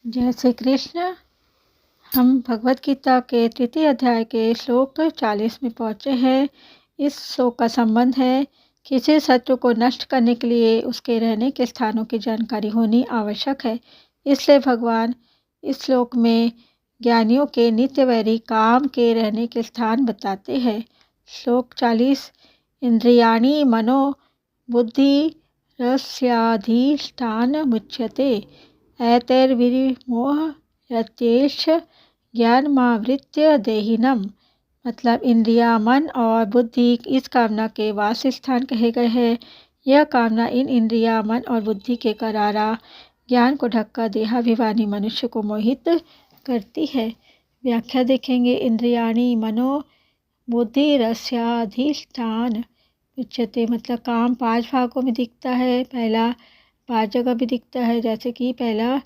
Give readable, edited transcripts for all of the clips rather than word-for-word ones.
जय श्री कृष्ण। हम भगवत गीता के तृतीय अध्याय के श्लोक 40 में पहुँचे हैं। इस श्लोक का संबंध है किसी शत्रु को नष्ट करने के लिए उसके रहने के स्थानों की जानकारी होनी आवश्यक है। इसलिए भगवान इस श्लोक में ज्ञानियों के नित्य वैरी काम के रहने के स्थान बताते हैं। श्लोक 40। इंद्रियाणि मनो बुद्धि रस्याधिष्ठान मुच्यते एतैर्विमोह यत्येष ज्ञानमावृत्य देहिनम। मतलब इंद्रिया, मन और बुद्धि इस कामना के वास स्थान कहे गए हैं। यह कामना इन इंद्रिया, मन और बुद्धि के करारा ज्ञान को ढककर देहाभिमानी मनुष्य को मोहित करती है। व्याख्या देखेंगे। इंद्रियाणि मनो बुद्धि रस्याधिष्ठान उच्यते, मतलब काम 5 भागों में दिखता है। पहला 5 जगह भी दिखता है, जैसे कि पहला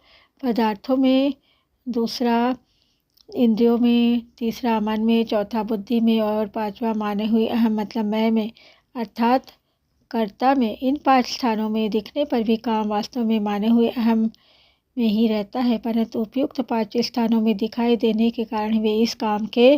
पदार्थों में, दूसरा इंद्रियों में, तीसरा मन में, चौथा बुद्धि में और 5वां माने हुए अहम मतलब मैं में अर्थात कर्ता में। इन 5 स्थानों में दिखने पर भी काम वास्तव में माने हुए अहम में ही रहता है, परंतु उपयुक्त 5 स्थानों में दिखाई देने के कारण वे इस काम के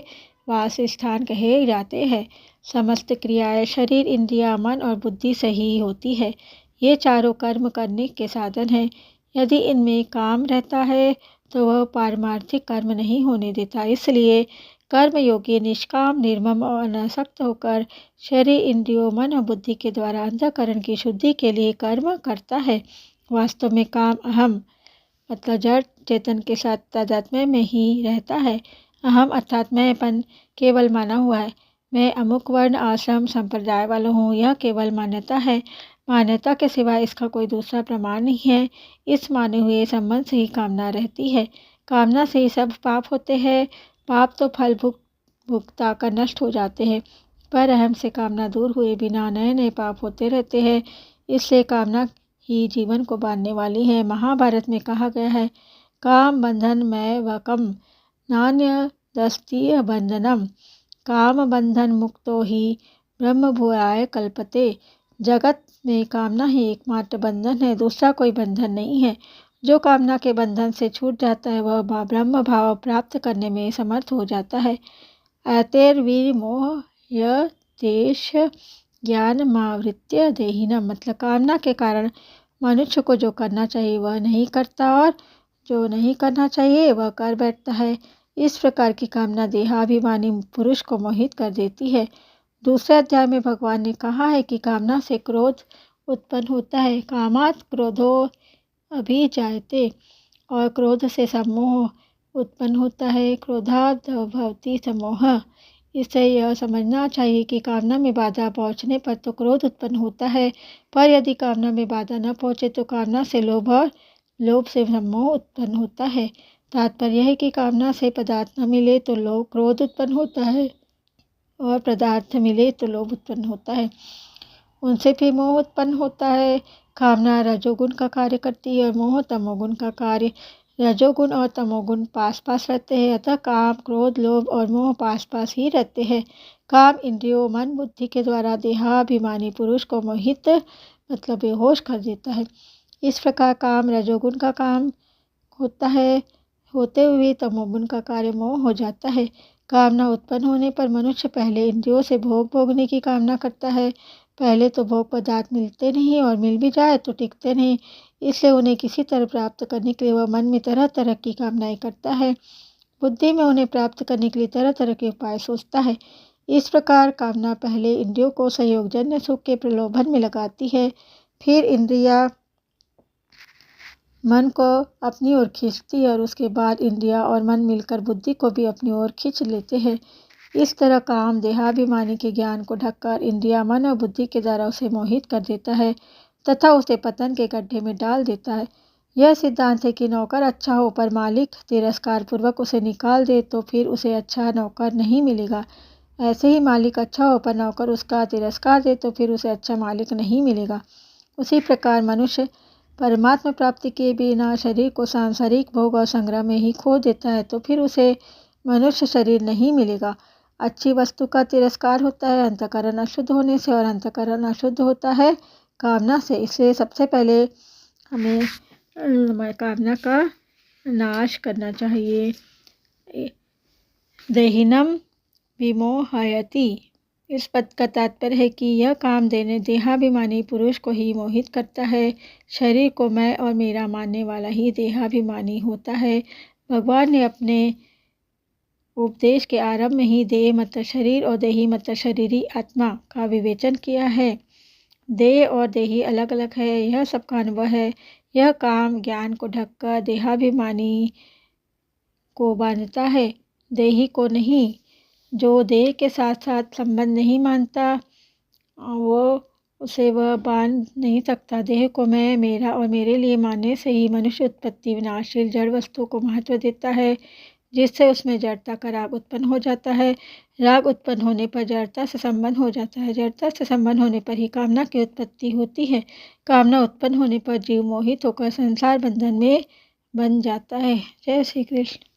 वास स्थान कहे जाते हैं। समस्त क्रियाएं शरीर, इंद्रिया, मन और बुद्धि से ही होती है। ये चारों कर्म करने के साधन हैं। यदि इनमें काम रहता है तो वह पारमार्थिक कर्म नहीं होने देता। इसलिए कर्मयोगी निष्काम, निर्मम और अनासक्त होकर शरीर, इंद्रियों, मन और बुद्धि के द्वारा अंतःकरण की शुद्धि के लिए कर्म करता है। वास्तव में काम अहम मतलब जड़ चेतन के साथ तादात्म्य में ही रहता है। अहम अर्थात मैंपन केवल माना हुआ है। मैं अमुक वर्ण, आश्रम, संप्रदाय वाला हूँ, यह केवल मान्यता है। मान्यता के सिवा इसका कोई दूसरा प्रमाण नहीं है। इस माने हुए संबंध से ही कामना रहती है। कामना से ही सब पाप होते हैं। पाप तो फल भुगता कर नष्ट हो जाते हैं, पर अहम से कामना दूर हुए बिना नए नए पाप होते रहते हैं। इसलिए कामना ही जीवन को बांधने वाली है। महाभारत में कहा गया है, काम बंधन मैं वकम नान्य दस्तीय बंधनम, काम बंधन मुक्तो ही ब्रह्म भूयाय कल्पते। जगत में कामना ही एकमात्र बंधन है, दूसरा कोई बंधन नहीं है। जो कामना के बंधन से छूट जाता है वह ब्रह्म भाव प्राप्त करने में समर्थ हो जाता है। एतैर्विमोह यतेष ज्ञानमावृत्य देहिनम, मतलब कामना के कारण मनुष्य को जो करना चाहिए वह नहीं करता और जो नहीं करना चाहिए वह कर बैठता है। इस प्रकार की कामना देहाभिमानी पुरुष को मोहित कर देती है। दूसरे अध्याय में भगवान ने कहा है कि कामना से क्रोध उत्पन्न होता है। कामात् क्रोधो अभिजायते, और क्रोध से सम्मोह उत्पन्न होता है। क्रोधाद् भवति सम्मोह। इससे यह समझना चाहिए कि कामना में बाधा पहुँचने पर तो क्रोध उत्पन्न होता है, पर यदि कामना में बाधा न पहुँचे तो कामना से लोभ और लोभ से सम्मोह उत्पन्न होता है। तात्पर्य है कि कामना से पदार्थ न मिले तो लोभ क्रोध उत्पन्न होता है, और पदार्थ मिले तो लोभ उत्पन्न होता है, उनसे भी मोह उत्पन्न होता है। कामना रजोगुण का कार्य करती है और मोह तमोगुण का कार्य। रजोगुण और तमोगुण पास पास रहते हैं, अतः काम, क्रोध, लोभ और मोह पास पास ही रहते हैं। काम इंद्रियों, मन, बुद्धि के द्वारा देहाभिमानी पुरुष को मोहित मतलब बेहोश कर देता है। इस प्रकार काम रजोगुण का काम होता है, होते हुए तमोगुण का कार्य मोह हो जाता है। कामना उत्पन्न होने पर मनुष्य पहले इंद्रियों से भोग भोगने की कामना करता है। पहले तो भोग पदार्थ मिलते नहीं और मिल भी जाए तो टिकते नहीं, इसलिए उन्हें किसी तरह प्राप्त करने के लिए वह मन में तरह तरह की कामनाएं करता है। बुद्धि में उन्हें प्राप्त करने के लिए तरह तरह के उपाय सोचता है। इस प्रकार कामना पहले इंद्रियों को संयोगजन्य सुख के प्रलोभन में लगाती है, फिर इंद्रिया मन को अपनी ओर खींचती है और उसके बाद इंद्रिया और मन मिलकर बुद्धि को भी अपनी ओर खींच लेते हैं। इस तरह काम देहाभिमानी के ज्ञान को ढककर इंद्रिया, मन और बुद्धि के द्वारा उसे मोहित कर देता है तथा उसे पतन के गड्ढे में डाल देता है। यह सिद्धांत है कि नौकर अच्छा हो पर मालिक तिरस्कार पूर्वक उसे निकाल दे तो फिर उसे अच्छा नौकर नहीं मिलेगा। ऐसे ही मालिक अच्छा हो पर नौकर उसका तिरस्कार दे तो फिर उसे अच्छा मालिक नहीं मिलेगा। उसी प्रकार मनुष्य परमात्मा प्राप्ति के बिना शरीर को सांसारिक भोग और संग्रह में ही खो देता है तो फिर उसे मनुष्य शरीर नहीं मिलेगा। अच्छी वस्तु का तिरस्कार होता है अंतःकरण अशुद्ध होने से, और अंतःकरण अशुद्ध होता है कामना से। इसलिए सबसे पहले हमें कामना का नाश करना चाहिए। देहिनम विमोहयति, इस पद का तात्पर्य है कि यह काम देहाभिमानी पुरुष को ही मोहित करता है। शरीर को मैं और मेरा मानने वाला ही देहाभिमानी होता है। भगवान ने अपने उपदेश के आरंभ में ही देह मतलब शरीर और देही मतलब शरीरी आत्मा का विवेचन किया है। देह और देही अलग अलग है, यह सबका अनुभव है। यह काम ज्ञान को ढककर देहाभिमानी को बांधता है, देही को नहीं। जो देह के साथ साथ संबंध नहीं मानता वह बांध नहीं सकता। देह को मैं, मेरा और मेरे लिए मानने से ही मनुष्य उत्पत्ति विनाशशील जड़ वस्तु को महत्व देता है, जिससे उसमें जड़ता का राग उत्पन्न हो जाता है। राग उत्पन्न होने पर जड़ता से संबंध हो जाता है। जड़ता से संबंध होने पर ही कामना की उत्पत्ति होती है। कामना उत्पन्न होने पर जीव मोहित होकर संसार बंधन में बन जाता है। जय श्री कृष्ण।